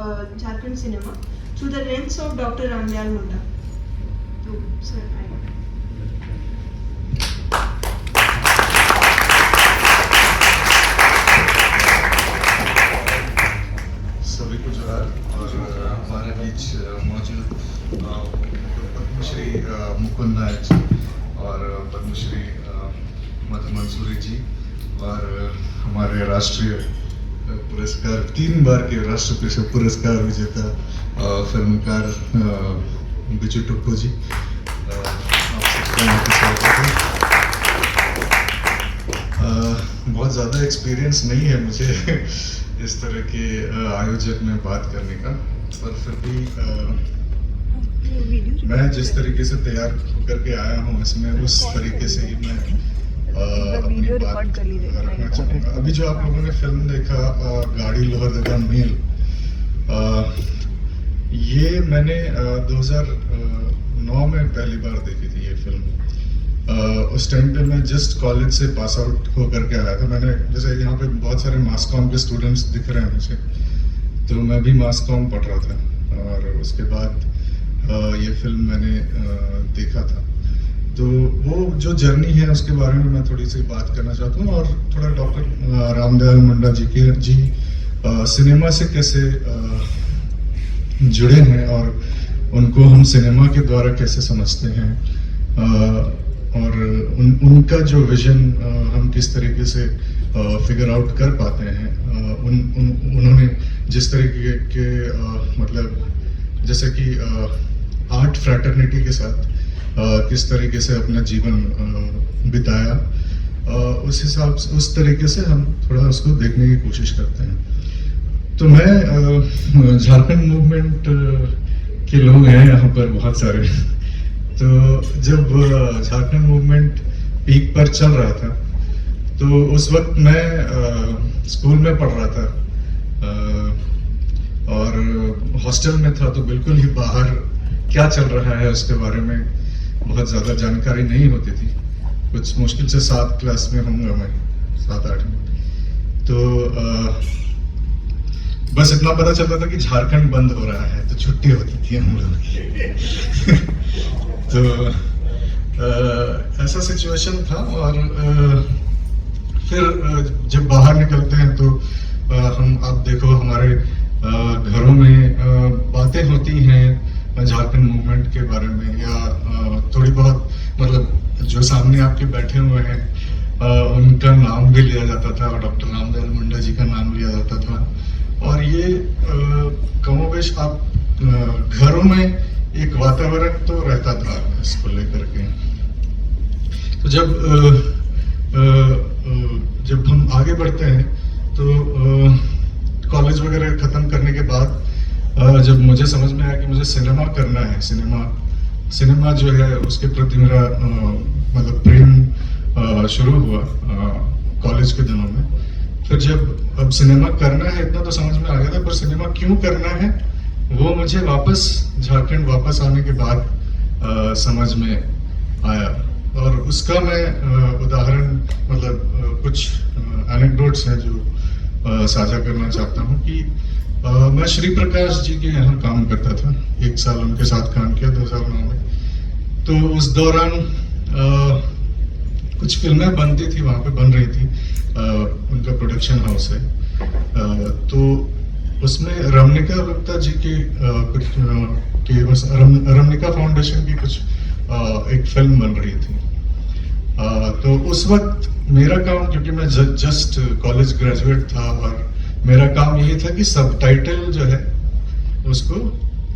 Jharkhand cinema through the lens of Dr. Ramdayal Munda. So, sir, सभी को जोहार और हमारे बीच मौजूद पद्मश्री मुकुंद नायक जी और पद्मश्री मधु मंसूरी जी और हमारे राष्ट्रीय पुरस्कार 3 बार के राष्ट्रीय पुरस्कार विजेता फिल्मकार बिजू टुक्कू जी, आप सबका यहाँ पे स्वागत है। बहुत ज़्यादा एक्सपीरियंस नहीं है मुझे इस तरह के आयोजक में बात करने का, पर फिर भी मैं जिस तरीके से तैयार होकर के आया हूँ इसमें उस तरीके से ही मैं अपनी बात रखना चाहूँगा। अभी जो आप लोगों ने फिल्म देखा गाड़ी लोहरदगा मेल, ये मैंने 2009 में पहली बार देखी थी ये फिल्म। उस टाइम पे मैं जस्ट कॉलेज से पास आउट होकर के आया था। मैंने जैसे यहाँ पे बहुत सारे मास कॉम के स्टूडेंट्स दिख रहे हैं मुझे, तो मैं भी मास कॉम पढ़ रहा था और उसके बाद ये फिल्म मैंने देखा था। तो वो जो जर्नी है उसके बारे में मैं थोड़ी सी बात करना चाहता हूँ और थोड़ा डॉक्टर रामदयाल मुंडा जी सिनेमा से कैसे जुड़े हैं और उनको हम सिनेमा के द्वारा कैसे समझते हैं और उनका जो विजन हम किस तरीके से फिगर आउट कर पाते हैं। उन्होंने जिस तरीके के मतलब जैसे कि आर्ट फ्रैटर्निटी के साथ किस तरीके से अपना जीवन बिताया, उस हिसाब से उस तरीके से हम थोड़ा उसको देखने की कोशिश करते हैं। तो मैं झारखंड मूवमेंट के लोग हैं यहाँ पर बहुत सारे। तो जब झारखंड मूवमेंट पीक पर चल रहा था तो उस वक्त मैं स्कूल में पढ़ रहा था और हॉस्टल में था, तो बिल्कुल ही बाहर क्या चल रहा है उसके बारे में बहुत ज़्यादा जानकारी नहीं होती थी। कुछ मुश्किल से 7 क्लास में होऊंगा मैं, 7-8 में। तो बस इतना पता चलता था कि झारखंड बंद हो रहा है, तो छुट्टी होती थी हम लोग की। तो ऐसा सिचुएशन था और फिर जब बाहर निकलते हैं तो हम आप देखो हमारे घरों में बातें होती हैं झारखंड मूवमेंट के बारे में, या थोड़ी बहुत मतलब जो सामने आपके बैठे हुए हैं उनका नाम भी लिया जाता था और डॉक्टर रामदयाल मुंडा जी का नाम लिया जाता था। और ये कमोबेश आप घरों में एक वातावरण तो रहता था इसको लेकर के। तो जब हम आगे बढ़ते हैं तो कॉलेज वगैरह खत्म करने के बाद जब मुझे समझ में आया कि मुझे सिनेमा करना है, सिनेमा जो है उसके प्रति मेरा मतलब प्रेम शुरू हुआ कॉलेज के दिनों में। फिर जब अब सिनेमा करना है इतना तो समझ में आ गया था, पर सिनेमा क्यों करना है वो मुझे वापस झारखंड वापस आने के बाद समझ में आया। और उसका मैं उदाहरण मतलब कुछ एनेक्डोट्स हैं जो साझा करना चाहता हूँ कि मैं श्री प्रकाश जी के यहाँ काम करता था, 1 साल उनके साथ काम किया 2009 में। तो उस दौरान कुछ फिल्में बनती थी, वहाँ पे बन रही थी, उनका प्रोडक्शन हाउस है। तो उसमें रमनिका गुप्ता जी के कुछ रमनिका फाउंडेशन की कुछ एक फिल्म बन रही थी। तो उस वक्त मेरा काम, क्योंकि मैं जस्ट कॉलेज ग्रेजुएट था और मेरा काम यही था कि सबटाइटल जो है उसको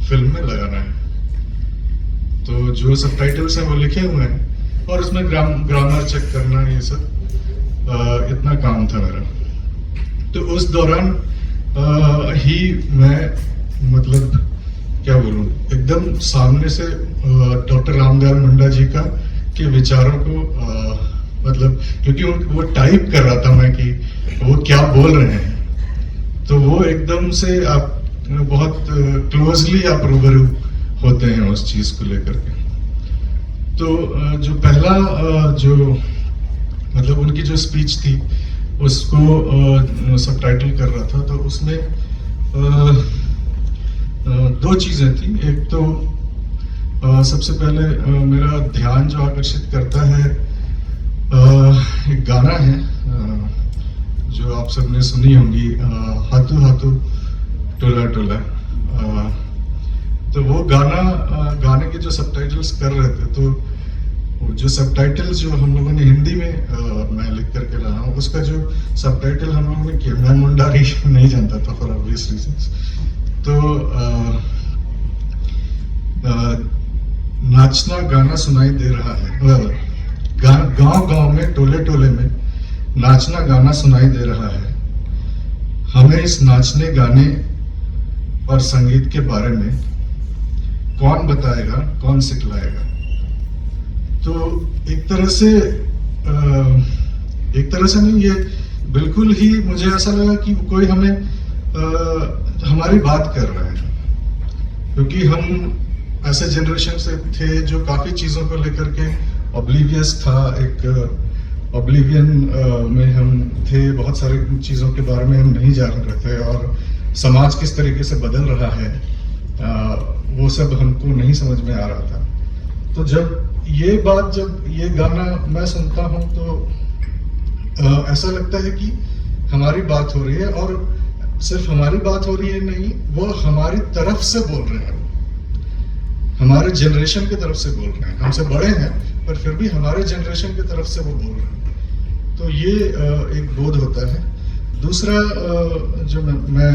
फिल्म में लगाना है। तो जो सबटाइटल्स हैं वो लिखे हुए हैं और उसमें ग्रामर चेक करना, ये सब इतना काम था मेरा। तो उस दौरान ही मैं मतलब क्या बोलूं, एकदम सामने से डॉक्टर रामदयाल मुंडा जी का के विचारों को मतलब क्योंकि वो टाइप कर रहा था मैं कि वो क्या बोल रहे हैं, तो वो एकदम से आप बहुत क्लोजली आप रूबरू होते हैं उस चीज को लेकर के। तो जो पहला जो मतलब उनकी जो स्पीच थी उसको सबटाइटल कर रहा था, तो उसमें दो चीज़ें थी। एक तो सबसे पहले मेरा ध्यान जो आकर्षित करता है एक गाना है जो आप सबने सुनी होंगी, हाथू हाथू टोला टोला। तो वो गाने के जो सबटाइटल्स कर रहे थे, तो जो सबटाइटल्स जो हम लोगों ने हिंदी में मैं लिख करके लाया हूँ, उसका जो सबटाइटल हम लोगों ने किया, मैं मुंडारी नहीं जानता था फॉर ऑब्वियस रीजंस। तो नाचना गाना सुनाई दे रहा है, गांव गांव में टोले टोले में नाचना गाना सुनाई दे रहा है, हमें इस नाचने गाने और संगीत के बारे में कौन बताएगा, कौन सिखलाएगा। तो एक तरह से नहीं, ये बिल्कुल ही मुझे ऐसा लगा कि कोई हमें हमारी बात कर रहा है, क्योंकि हम ऐसे जनरेशन से थे जो काफी चीजों को लेकर के ऑब्लिवियस था, एक ऑब्लिवियन में हम थे, बहुत सारी चीजों के बारे में हम नहीं जान रहे थे, और समाज किस तरीके से बदल रहा है वो सब हमको नहीं समझ में आ रहा था। तो जब ये गाना मैं सुनता हूँ तो ऐसा लगता है कि हमारी बात हो रही है, और सिर्फ हमारी बात हो रही है नहीं, वो हमारी तरफ से बोल रहे हैं, हमारे जनरेशन की तरफ से बोल रहे हैं। हमसे बड़े हैं पर फिर भी हमारे जनरेशन की तरफ से वो बोल रहे हैं। तो ये एक बोध होता है। दूसरा जो मैं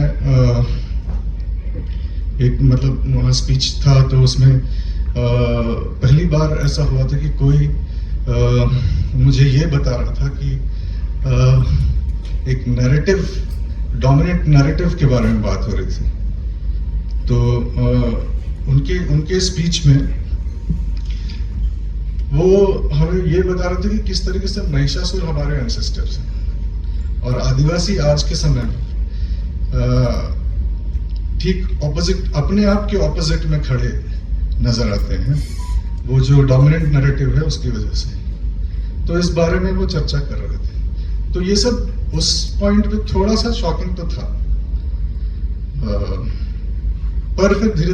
एक मतलब वहाँ स्पीच था, तो उसमें पहली बार ऐसा हुआ था कि कोई मुझे ये बता रहा था कि एक नैरेटिव, डोमिनेंट नैरेटिव के बारे में बात हो रही थी। तो उनके स्पीच में वो हमें ये बता रहे थे कि किस तरीके से महिषासुर हमारे एंसेस्टर्स हैं, और आदिवासी आज के समय में ठीक ऑपोजिट, अपने आप के ऑपोजिट में खड़े नजर आते हैं, वो जो डोमिनेंट नैरेटिव है उसकी वजह से। तो इस बारे में वो चर्चा कर रहे थे। तो ये सब उस पॉइंट पे थोड़ा सा शॉकिंग तो था, पर फिर धीरे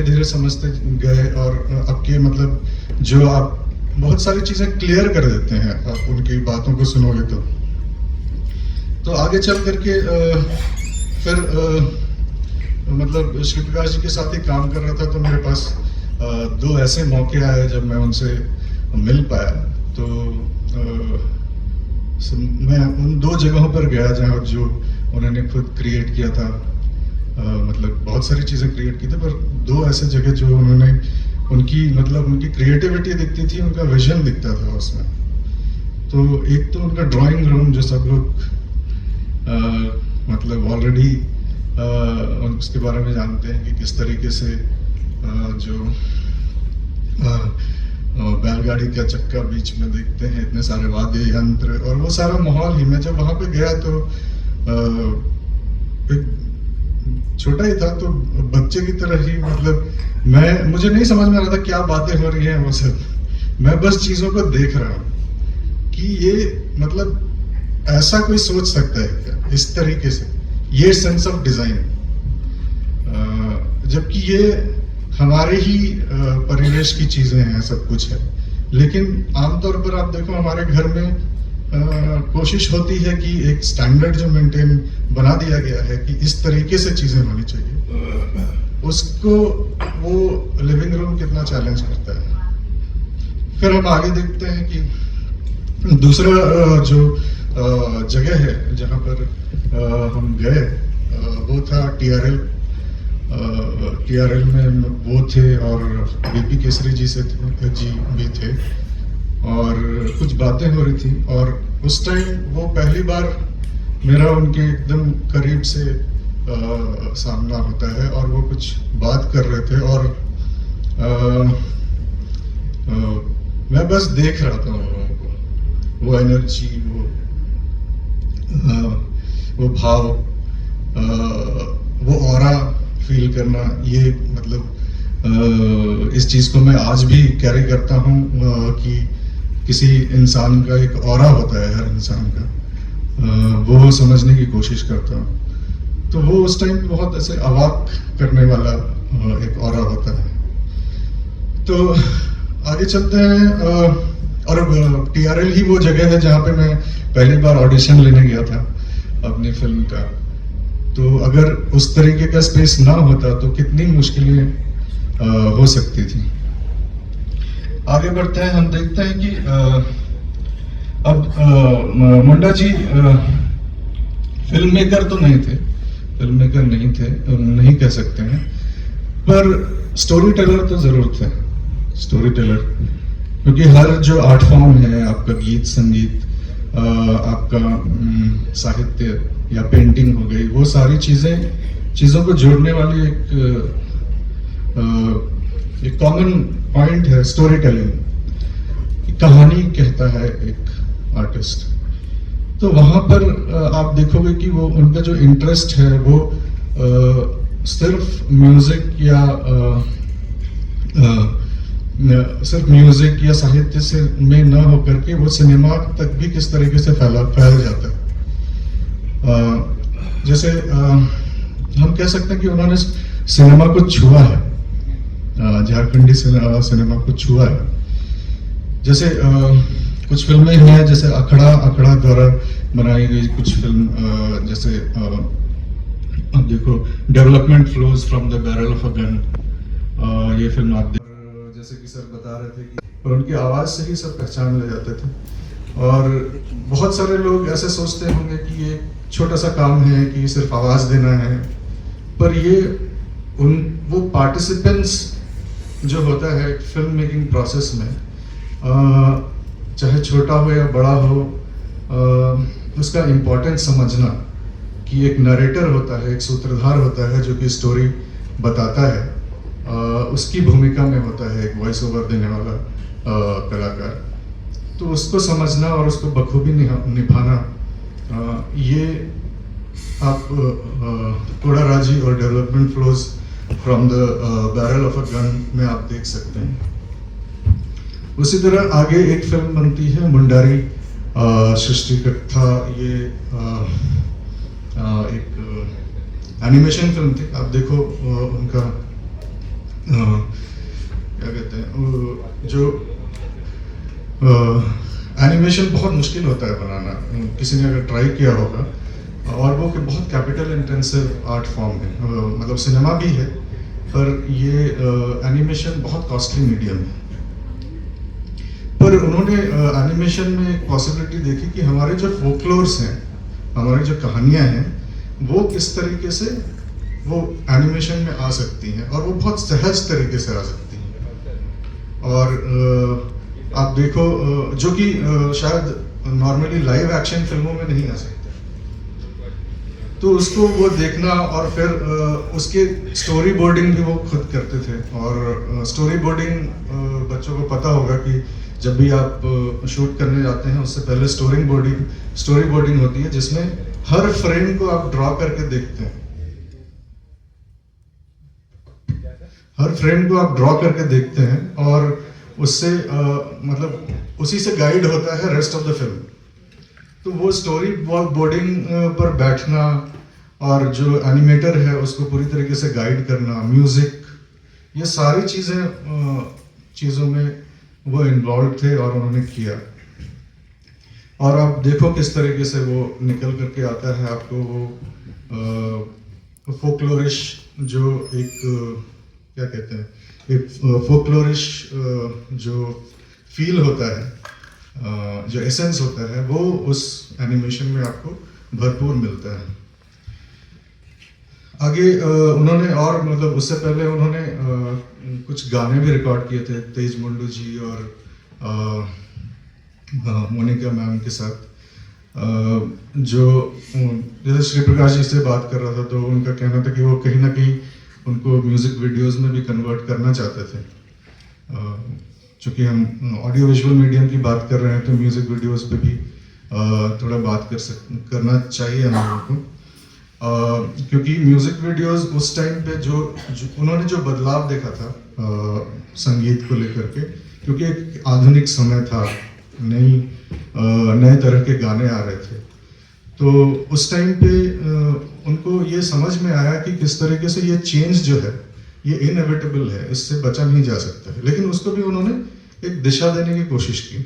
धीरे समझते गए, और अब के मतलब जो आप बहुत सारी चीजें क्लियर कर देते हैं आप उनकी बातों को सुनोगे तो आगे चल करके फिर मतलब श्री प्रकाश जी के साथ ही काम कर रहा था, तो मेरे पास दो ऐसे मौके आए जब मैं उनसे मिल पाया। तो मैं उन दो जगहों पर गया जहाँ जो उन्होंने खुद क्रिएट किया था, मतलब बहुत सारी चीज़ें क्रिएट की थी, पर दो ऐसे जगह जो उन्होंने उनकी क्रिएटिविटी दिखती थी, उनका विजन दिखता था उसमें। तो एक तो उनका ड्राइंग रूम जो सब लोग मतलब ऑलरेडी उसके बारे में जानते हैं कि किस तरीके से जो बैलगाड़ी का चक्का बीच में देखते हैं, इतने सारे वाद्य यंत्र और वो सारा माहौल ही। मैं जब वहाँ पे गया तो एक छोटा ही था, तो बच्चे की तरह ही मतलब मुझे नहीं समझ में आ रहा था क्या बातें हो रही हैं वो सब। मैं बस चीजों को देख रहा हूँ कि ये मतलब ऐसा कोई सोच सकता है क्या इस तरीके से, ये सेंस ऑफ डिजाइन, जबकि ये हमारे ही परिवेश की चीजें हैं, सब कुछ है। लेकिन आमतौर पर आप देखो हमारे घर में कोशिश होती है कि एक स्टैंडर्ड जो मेंटेन बना दिया गया है कि इस तरीके से चीजें होनी चाहिए, उसको वो लिविंग रूम कितना चैलेंज करता है। फिर हम आगे देखते हैं कि दूसरा जो जगह है जहाँ पर हम गए वो था TRL में वो थे, और BP केसरी जी भी थे, और कुछ बातें हो रही थी। और उस टाइम वो पहली बार मेरा उनके एकदम करीब से सामना होता है, और वो कुछ बात कर रहे थे, और मैं बस देख रहा था उन लोगों को, वो एनर्जी, वो भाव, वो ऑरा फील करना, ये मतलब इस चीज को मैं आज भी कैरी करता हूँ कि किसी इंसान का एक ऑरा होता है, हर इंसान का, वो समझने की कोशिश करता हूँ। तो वो उस टाइम पे बहुत ऐसे अवाक करने वाला एक ऑरा होता है। तो आगे चलते हैं। और TRL ही वो जगह है जहाँ पे मैं पहली बार ऑडिशन लेने गया था अपनी फिल्म का। तो अगर उस तरीके का स्पेस ना होता तो कितनी मुश्किलें हो सकती थी। आगे बढ़ते हैं, हम देखते हैं कि अब मुंडा जी फिल्म मेकर तो नहीं थे, फिल्म मेकर नहीं थे, नहीं कह सकते हैं, पर स्टोरी टेलर तो जरूर थे। स्टोरी टेलर, क्योंकि हर जो आर्ट फॉर्म है, आपका गीत संगीत, आपका साहित्य या पेंटिंग हो गई, वो सारी चीज़ों को जोड़ने वाली एक कॉमन पॉइंट है स्टोरी टेलिंग। कहानी कहता है एक आर्टिस्ट। तो वहां पर आप देखोगे कि वो उनका जो इंटरेस्ट है वो सिर्फ म्यूजिक या साहित्य से में न होकर के वो सिनेमा तक भी किस तरीके से फैल जाता है। जैसे हम कह सकते हैं कि उन्होंने सिनेमा को छुआ है, झारखंडी सिनेमा को छुआ है। जैसे कुछ फिल्में हैं, जैसे अखड़ा द्वारा बनाई गई कुछ फिल्म, जैसे आप देखो development flows from the barrel of a gun, ये फिल्म आप जैसे कि सर बता रहे थे कि और उनकी आवाज़ से ही सब पहचान ले जाते थे। और बहुत सारे लोग ऐसे सोचते होंगे कि ये छोटा सा काम है कि सिर्फ आवाज़ देना है, पर ये वो पार्टिसिपेंट्स जो होता है फिल्म मेकिंग प्रोसेस में, चाहे छोटा हो या बड़ा हो, उसका इम्पोर्टेंस समझना कि एक नरेटर होता है, एक सूत्रधार होता है जो कि स्टोरी बताता है, उसकी भूमिका में होता है एक वॉइस ओवर देने वाला कलाकार। तो उसको समझना और उसको बखूबी निभाना, ये आप कोड़ा राजी और development flows from the barrel of a gun में आप देख सकते हैं। उसी तरह आगे एक फिल्म बनती है मुंडारी सृष्टि कथा। ये एक एनिमेशन फिल्म थी। आप देखो उनका क्या कहते हैं, जो एनिमेशन बहुत मुश्किल होता है बनाना, किसी ने अगर ट्राई किया होगा, और वो कि बहुत कैपिटल इंटेंसिव आर्ट फॉर्म है। मतलब सिनेमा भी है, पर ये एनिमेशन बहुत कॉस्टली मीडियम है। पर उन्होंने एनिमेशन में एक पॉसिबिलिटी देखी कि हमारे जो फोकलोर्स हैं, हमारी जो कहानियाँ हैं, वो किस तरीके से वो एनिमेशन में आ सकती हैं, और वो बहुत सहज तरीके से आ सकती हैं। और आप देखो जो कि शायद नॉर्मली लाइव एक्शन फिल्मों में नहीं आ सकते, तो उसको वो देखना, और फिर उसके स्टोरी बोर्डिंग भी वो खुद करते थे। और स्टोरी बोर्डिंग बच्चों को पता होगा कि जब भी आप शूट करने जाते हैं उससे पहले स्टोरी बोर्डिंग होती है, जिसमें हर फ्रेम को आप ड्रॉ करके देखते हैं, हर फ्रेम को आप ड्रॉ करके देखते हैं, और उससे मतलब उसी से गाइड होता है रेस्ट ऑफ द फिल्म। तो वो स्टोरी बोर्डिंग पर बैठना, और जो एनिमेटर है उसको पूरी तरीके से गाइड करना, म्यूजिक, ये सारी चीज़ों में वो इन्वॉल्व थे और उन्होंने किया। और आप देखो किस तरीके से वो निकल करके आता है आपको वो फोकलोरिश, जो एक क्या कहते हैं, एक फोकलोरिश जो फील होता है, जो एसेंस होता है, वो उस एनिमेशन में आपको भरपूर मिलता है। आगे उन्होंने, और मतलब उससे पहले उन्होंने कुछ गाने भी रिकॉर्ड किए थे तेज मुंडू जी और मोनिका मैम के साथ। जो जैसे श्री प्रकाश जी से बात कर रहा था, तो उनका कहना था कि वो कहीं ना कहीं उनको म्यूज़िक वीडियोस में भी कन्वर्ट करना चाहते थे। चूँकि हम ऑडियो विजुअल मीडियम की बात कर रहे हैं, तो म्यूज़िक वीडियोस पे भी थोड़ा बात करना चाहिए हम लोगों को, क्योंकि म्यूज़िक वीडियोस उस टाइम पे जो उन्होंने जो बदलाव देखा था संगीत को लेकर के, क्योंकि एक आधुनिक समय था, नए तरह के गाने आ रहे थे, तो उस टाइम पे उनको ये समझ में आया कि किस तरीके से ये चेंज जो है ये इनएविटेबल है, इससे बचा नहीं जा सकता है। लेकिन उसको भी उन्होंने एक दिशा देने की कोशिश की।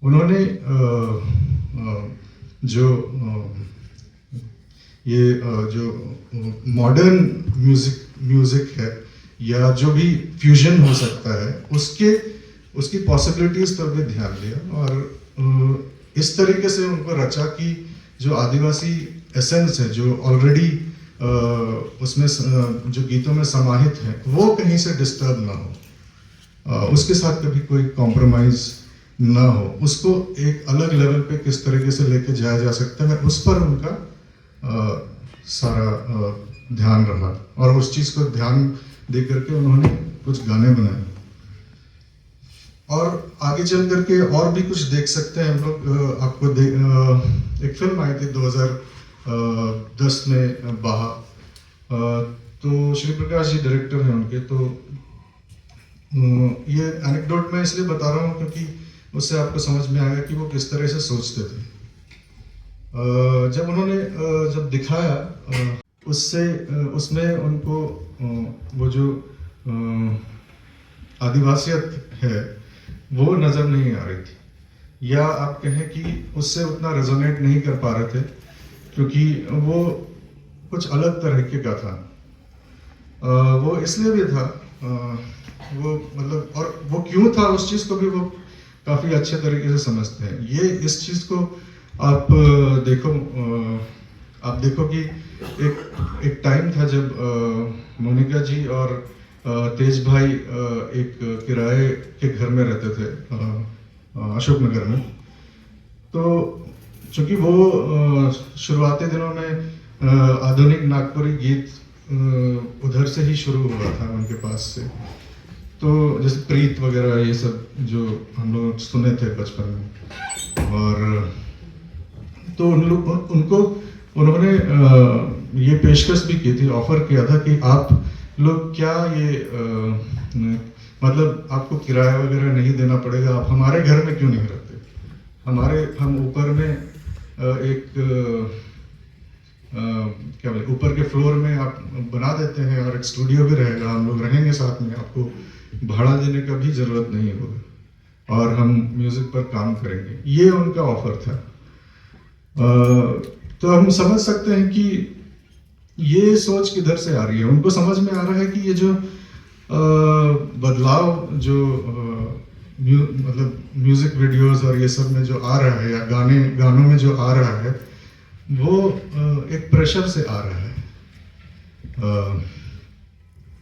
उन्होंने जो मॉडर्न म्यूजिक है या जो भी फ्यूजन हो सकता है उसकी पॉसिबिलिटीज पर भी ध्यान दिया और इस तरीके से उनको रचा कि जो आदिवासी एसेंस है जो ऑलरेडी उसमें जो गीतों में समाहित है वो कहीं से डिस्टर्ब ना हो, उसके साथ कभी कोई कॉम्प्रोमाइज ना हो, उसको एक अलग लेवल पे किस तरीके से लेके जाया जा सकता है उस पर उनका सारा ध्यान रहा और उस चीज को ध्यान दे करके उन्होंने कुछ गाने बनाए। और आगे चल करके और भी कुछ देख सकते हैं हम लोग। आपको एक फिल्म आई थी 2010 में बाहा, तो श्री प्रकाश जी डायरेक्टर हैं उनके। तो ये एनेक्डोट मैं इसलिए बता रहा हूँ क्योंकि उससे आपको समझ में आएगा कि वो किस तरह से सोचते थे। जब उन्होंने जब दिखाया उसमें उनको वो जो आदिवासियत है वो नज़र नहीं आ रही थी, या आप कहें कि उससे उतना रेजोनेट नहीं कर पा रहे थे क्योंकि वो कुछ अलग तरीके का था। वो इसलिए भी था वो मतलब, और वो क्यों था उस चीज़ को भी वो काफ़ी अच्छे तरीके से समझते हैं। ये इस चीज़ को आप देखो कि एक टाइम था जब मोनिका जी और तेज भाई एक किराए के घर में रहते थे अशोक नगर में। तो चूंकि वो शुरुआती दिनों में आधुनिक नागपुरी गीत उधर से ही शुरू हुआ था उनके पास से, तो जैसे प्रीत वगैरह ये सब जो हम लोग सुने थे बचपन में। और तो उन्होंने ये पेशकश भी की थी, ऑफर किया था कि आप लोग क्या ये मतलब आपको किराया वगैरह नहीं देना पड़ेगा, आप हमारे घर में क्यों नहीं रहते, हम ऊपर में एक क्या बोले ऊपर के फ्लोर में आप बना देते हैं और एक स्टूडियो भी रहेगा, हम लोग रहेंगे साथ में, आपको भाड़ा देने का भी जरूरत नहीं होगा और हम म्यूजिक पर काम करेंगे। ये उनका ऑफर था। तो हम समझ सकते हैं कि ये सोच किधर से आ रही है। उनको समझ में आ रहा है कि ये जो बदलाव जो मतलब म्यूजिक वीडियोस और ये सब में जो आ रहा है या गानों में जो आ रहा है वो एक प्रेशर से आ रहा है।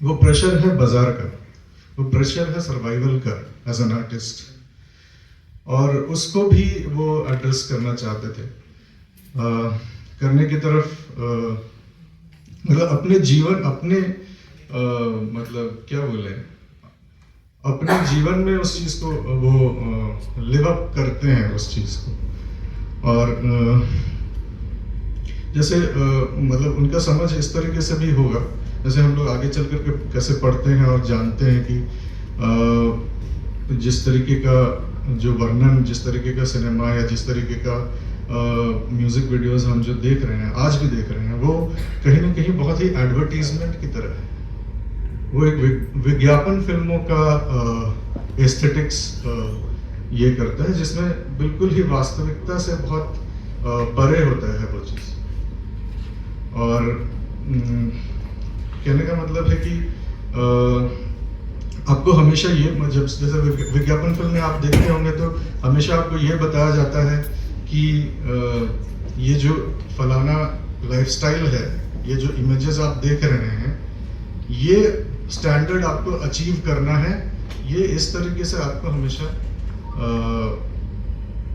वो प्रेशर है बाजार का, वो प्रेशर है सर्वाइवल का एज एन आर्टिस्ट, और उसको भी वो एड्रेस करना चाहते थे। करने की तरफ मतलब अपने जीवन मतलब क्या बोले अपने जीवन में उस चीज को वो लिव अप करते हैं उस चीज को। और जैसे मतलब उनका समझ इस तरीके से भी होगा, जैसे हम लोग आगे चल करके कैसे पढ़ते हैं और जानते हैं कि जिस तरीके का जो वर्णन, जिस तरीके का सिनेमा या जिस तरीके का म्यूजिक वीडियोस हम जो देख रहे हैं, आज भी देख रहे हैं, वो कहीं ना कहीं बहुत ही एडवर्टीजमेंट की तरह है। वो एक विज्ञापन फिल्मों का एस्थेटिक्स ये करता है, जिसमें बिल्कुल ही वास्तविकता से बहुत परे होता है वो चीज़। और कहने का मतलब है कि आपको हमेशा ये जैसे विज्ञापन फिल्म में आप देखते होंगे तो हमेशा आपको ये बताया जाता है कि ये जो फलाना लाइफस्टाइल है, ये जो इमेजेस आप देख रहे हैं, ये स्टैंडर्ड आपको अचीव करना है, ये इस तरीके से आपको हमेशा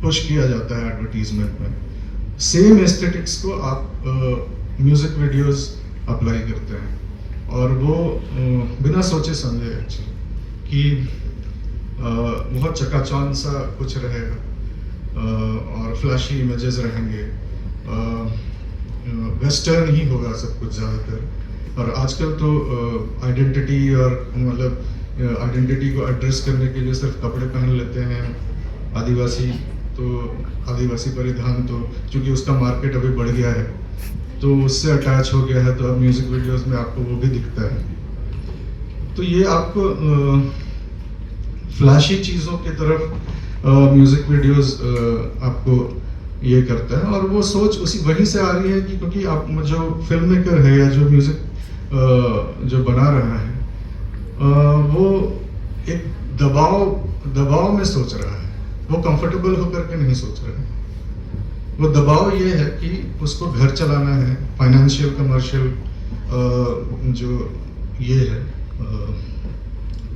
पुश किया जाता है एडवर्टीजमेंट में। सेम एस्थेटिक्स को आप म्यूजिक वीडियोस अप्लाई करते हैं और वो बिना सोचे समझे एक्चुअली कि बहुत चकाचौंध सा कुछ रहेगा और फ्लैशी इमेजेस रहेंगे, वेस्टर्न ही होगा सब कुछ ज़्यादातर। और आजकल तो आइडेंटिटी और मतलब आइडेंटिटी को एड्रेस करने के लिए सिर्फ कपड़े पहन लेते हैं आदिवासी, तो आदिवासी परिधान तो चूंकि उसका मार्केट अभी बढ़ गया है तो उससे अटैच हो गया है, तो अब म्यूज़िक वीडियोस में आपको वो भी दिखता है। तो ये आपको फ्लैशी चीज़ों की तरफ म्यूज़िक वीडियोस आपको ये करता है, और वो सोच उसी वहीं से आ रही है कि क्योंकि आप जो फिल्म मेकर है या जो म्यूज़िक जो बना रहा है वो एक दबाव में सोच रहा है, वो कंफर्टेबल होकर के नहीं सोच रहा है। वो दबाव ये है कि उसको घर चलाना है, फाइनेंशियल कमर्शियल जो ये है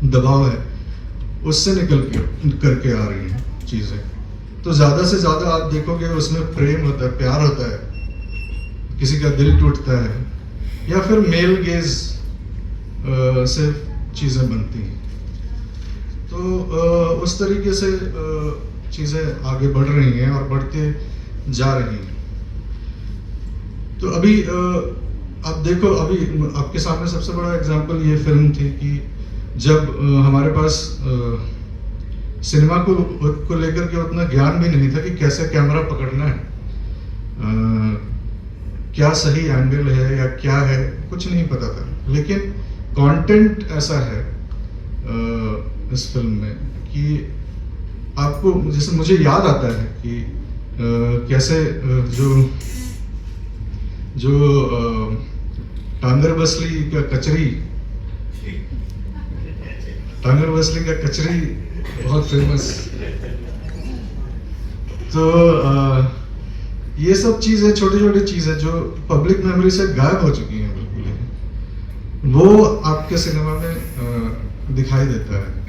दबाव है, उससे निकल करके आ रही हैं चीज़ें। तो ज़्यादा से ज़्यादा आप देखोगे उसमें प्रेम होता है, प्यार होता है, किसी का दिल टूटता है, या फिर मेल गेज से चीज़ें बनती हैं। तो उस तरीके से चीज़ें आगे बढ़ रही हैं और बढ़ते जा रही हैं। तो अभी अब देखो, अभी आपके सामने सबसे बड़ा एग्जांपल ये फिल्म थी कि जब हमारे पास सिनेमा को लेकर के उतना ज्ञान भी नहीं था कि कैसे कैमरा पकड़ना है, क्या सही एंगल है या क्या है, कुछ नहीं पता था। लेकिन कंटेंट ऐसा है इस फिल्म में कि आपको, जैसे मुझे याद आता है कि कैसे जो टांगर बसली का कचरी बहुत फेमस। तो ये सब चीजें, छोटी छोटी चीजें जो पब्लिक मेमोरी से गायब हो चुकी हैं बिल्कुल ही, वो आपके सिनेमा में दिखाई देता है।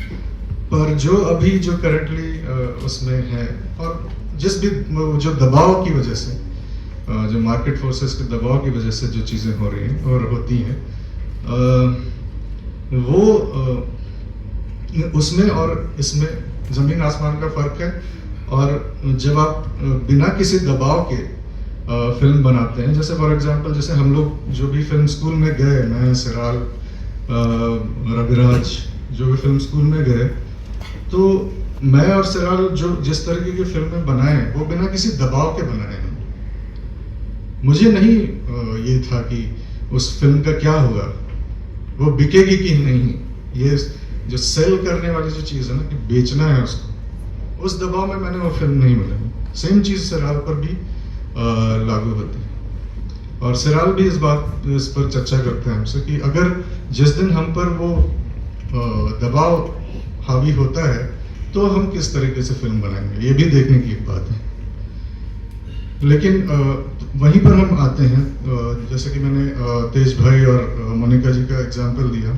पर जो अभी जो करंटली उसमें है, और जिस भी जो दबाव की वजह से, जो मार्केट फोर्सेस के दबाव की वजह से जो चीज़ें हो रही हैं और होती हैं, वो उसमें और इसमें ज़मीन आसमान का फ़र्क है। और जब आप बिना किसी दबाव के फिल्म बनाते हैं, जैसे फॉर एग्जांपल जैसे हम लोग जो भी फिल्म स्कूल में गए, मैं, सिराल, रविराज, जो भी फिल्म स्कूल में गए, तो मैं और सिराल जो जिस तरीके की फिल्में बनाए वो बिना किसी दबाव के बनाए हैं। मुझे नहीं ये था कि उस फिल्म का क्या होगा, वो बिकेगी कि नहीं, ये जो सेल करने वाली जो चीज़ है ना कि बेचना है उसको, उस दबाव में मैंने वो फिल्म नहीं बनाई। सेम चीज़ सिराल पर भी लागू होती है। और सिराल भी इस पर चर्चा करते हैं हमसे कि अगर जिस दिन हम पर वो दबाव हावी होता है तो हम किस तरीके से फिल्म बनाएंगे, ये भी देखने की एक बात है। लेकिन वहीं पर हम आते हैं, जैसे कि मैंने तेज भाई और मोनिका जी का एग्जाम्पल दिया,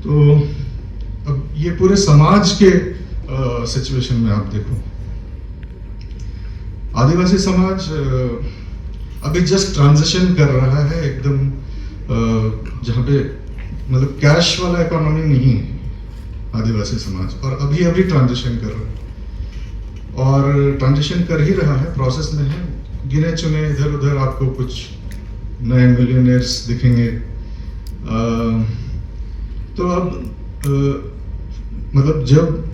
तो अब ये पूरे समाज के सिचुएशन में आप देखो, आदिवासी समाज अभी जस्ट ट्रांजिशन कर रहा है एकदम, जहाँ पे मतलब कैश वाला इकोनॉमी नहीं है आदिवासी समाज, और अभी अभी ट्रांजिशन कर रहा है और ट्रांजिशन कर ही रहा है, प्रोसेस में है। गिने चुने इधर उधर आपको कुछ नए मिलियनेयर्स दिखेंगे। तो अब मतलब जब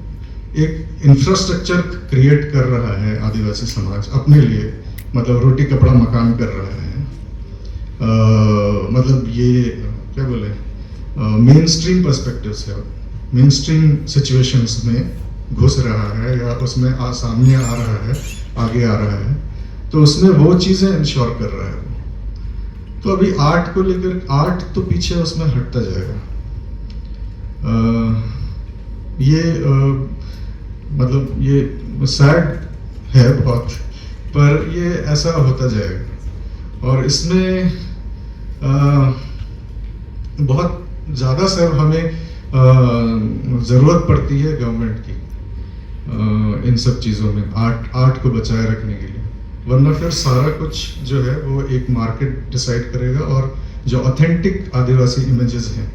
एक इंफ्रास्ट्रक्चर क्रिएट कर रहा है आदिवासी समाज अपने लिए, मतलब रोटी कपड़ा मकान कर रहा है, मतलब ये क्या बोले, मेन स्ट्रीम पर्सपेक्टिव से मेन स्ट्रीम सिचुएशंस में घुस रहा है या उसमें सामने आ रहा है, आगे आ रहा है, तो उसमें वो चीज़ें इंश्योर कर रहा है। तो अभी आर्ट को लेकर, आर्ट तो पीछे उसमें हटता जाएगा। ये मतलब ये सैड है बहुत, पर ये ऐसा होता जाएगा। और इसमें बहुत ज़्यादा सर हमें ज़रूरत पड़ती है गवर्नमेंट की इन सब चीज़ों में, आर्ट को बचाए रखने के लिए, वरना फिर सारा कुछ जो है वो एक मार्केट डिसाइड करेगा। और जो ऑथेंटिक आदिवासी इमेजेस हैं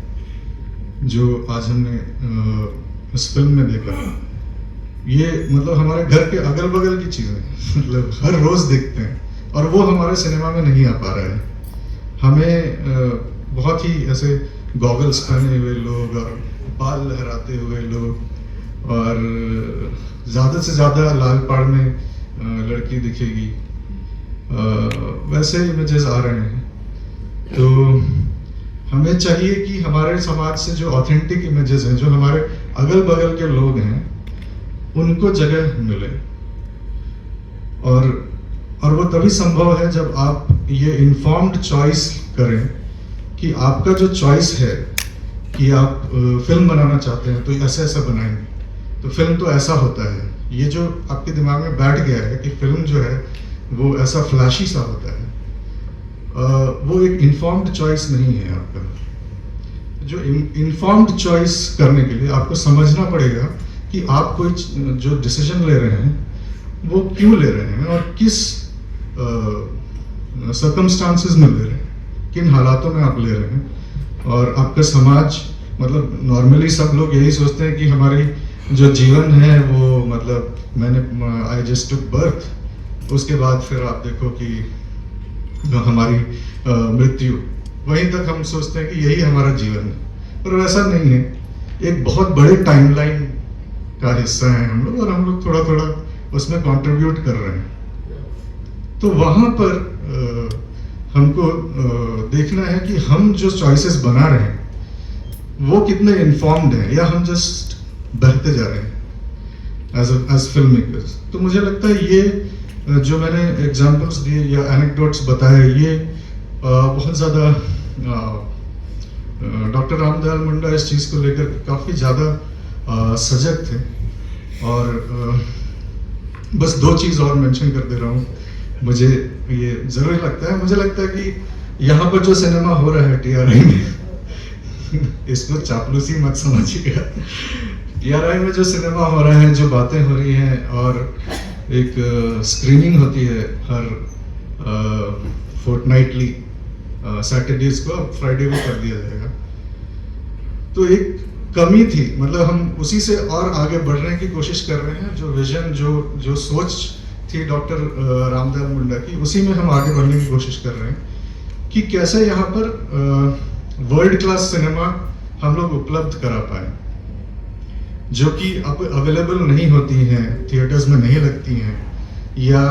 जो आज हमने इस फिल्म में देखा, ये मतलब हमारे घर के अगल बगल की चीज़ें मतलब हर रोज़ देखते हैं, और वो हमारे सिनेमा में नहीं आ पा रहा है। हमें बहुत ही ऐसे गॉगल्स पहने हुए लोग और बाल लहराते हुए लोग और ज़्यादा से ज़्यादा लाल पहाड़ में लड़की दिखेगी, वैसे इमेजेस आ रहे हैं। तो हमें चाहिए कि हमारे समाज से जो ऑथेंटिक इमेजेस हैं, जो हमारे अगल बगल के लोग हैं, उनको जगह मिले। और वो तभी संभव है जब आप ये इन्फॉर्म्ड चॉइस करें कि आपका जो चॉइस है कि आप फिल्म बनाना चाहते हैं तो ऐसा ऐसा बनाएंगे, तो फिल्म तो ऐसा होता है। ये जो आपके दिमाग में बैठ गया है कि फिल्म जो है वो ऐसा फ्लैशी सा होता है, वो एक इन्फॉर्म्ड चॉइस नहीं है आपका। जो इन्फॉर्म्ड चॉइस करने के लिए आपको समझना पड़ेगा कि आप कोई जो डिसीजन ले रहे हैं वो क्यों ले रहे हैं और किस सर्कमस्टांसेस में ले रहे हैं, किन हालातों में आप ले रहे हैं। और आपका समाज, मतलब नॉर्मली सब लोग यही सोचते हैं कि हमारी जो जीवन है वो मतलब आई जस्ट टुक बर्थ, उसके बाद फिर आप देखो कि हमारी मृत्यु, वहीं तक हम सोचते हैं कि यही हमारा जीवन है, पर वैसा नहीं है। एक बहुत बड़े टाइमलाइन का हिस्सा है हम लोग, और हम लोग थोड़ा थोड़ा उसमें कंट्रीब्यूट कर रहे हैं। तो वहां पर हमको देखना है कि हम जो चॉइसेस बना रहे हैं वो कितने इन्फॉर्म्ड हैं, या हम जस्ट बहते जा रहे हैं एज फिल्म मेकर्स। तो मुझे लगता है ये जो मैंने एग्जांपल्स दिए या एनेक्डोट्स बताए, ये बहुत ज़्यादा डॉक्टर रामदयाल मुंडा इस चीज़ को लेकर काफ़ी ज़्यादा सजग थे। और बस दो चीज़ और मेंशन कर दे रहा हूँ, मुझे ये ज़रूरी लगता है। मुझे लगता है कि यहाँ पर जो सिनेमा हो रहा है TRI में इसको चापलूसी मत समझिएगा। TRI में जो सिनेमा हो रहा है, जो बातें हो रही हैं, और एक स्क्रीनिंग होती है हर फोर्टनाइटली सैटरडेज को, अब फ्राइडे भी कर दिया जाएगा। तो एक कमी थी, मतलब हम उसी से और आगे बढ़ने की कोशिश कर रहे हैं। जो विजन, जो सोच थी डॉक्टर रामदयाल मुंडा की, उसी में हम आगे बढ़ने की कोशिश कर रहे हैं कि कैसे यहाँ पर वर्ल्ड क्लास सिनेमा हम लोग उपलब्ध करा पाए, जो कि अब अवेलेबल नहीं होती हैं, थिएटर्स में नहीं लगती हैं, या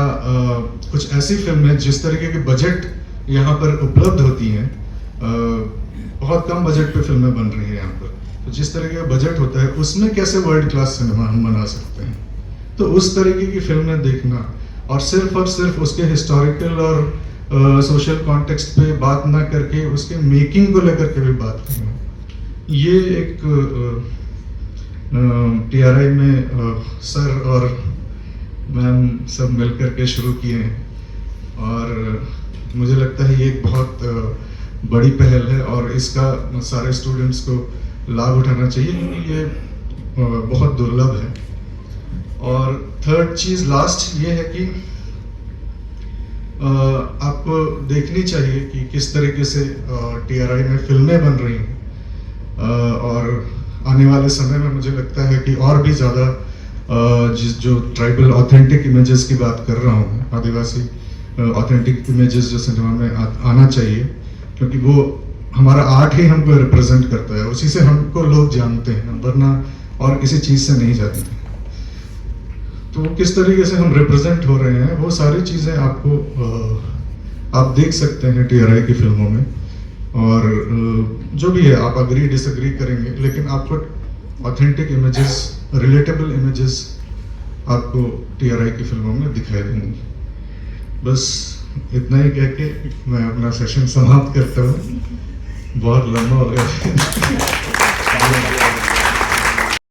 कुछ ऐसी फिल्में जिस तरीके के बजट यहाँ पर उपलब्ध होती हैं, बहुत कम बजट पे फिल्में बन रही हैं यहाँ पर। तो जिस तरीके का बजट होता है उसमें कैसे वर्ल्ड क्लास सिनेमा हम बना सकते हैं, तो उस तरीके की फिल्में देखना, और सिर्फ उसके हिस्टोरिकल और सोशल कॉन्टेक्स्ट पे बात ना करके उसके मेकिंग को लेकर के भी बात करना, ये एक TRI में सर और मैम सब मिलकर के शुरू किए हैं। और मुझे लगता है ये एक बहुत बड़ी पहल है, और इसका सारे स्टूडेंट्स को लाभ उठाना चाहिए, क्योंकि ये बहुत दुर्लभ है। और थर्ड चीज़ लास्ट ये है कि आपको देखनी चाहिए कि किस तरीके से TRI में फिल्में बन रही हैं, और आने वाले समय में मुझे लगता है कि और भी ज़्यादा जो ट्राइबल ऑथेंटिक इमेजेस की बात कर रहा हूँ, आदिवासी ऑथेंटिक इमेजेस जो सिनेमा में आना चाहिए, क्योंकि वो हमारा आर्ट ही हमको रिप्रेजेंट करता है, उसी से हमको लोग जानते हैं, वरना और किसी चीज़ से नहीं जानते। तो किस तरीके से हम रिप्रेजेंट हो रहे हैं, वो सारी चीज़ें आपको आप देख सकते हैं TRI की फिल्मों में। और जो भी है, आप अग्री डिसएग्री करेंगे, लेकिन आपको ऑथेंटिक इमेजेस, रिलेटेबल इमेजेस आपको TRI की फिल्मों में दिखाई देंगी। बस इतना ही कह के मैं अपना सेशन समाप्त करता हूँ, बहुत लंबा हो गया।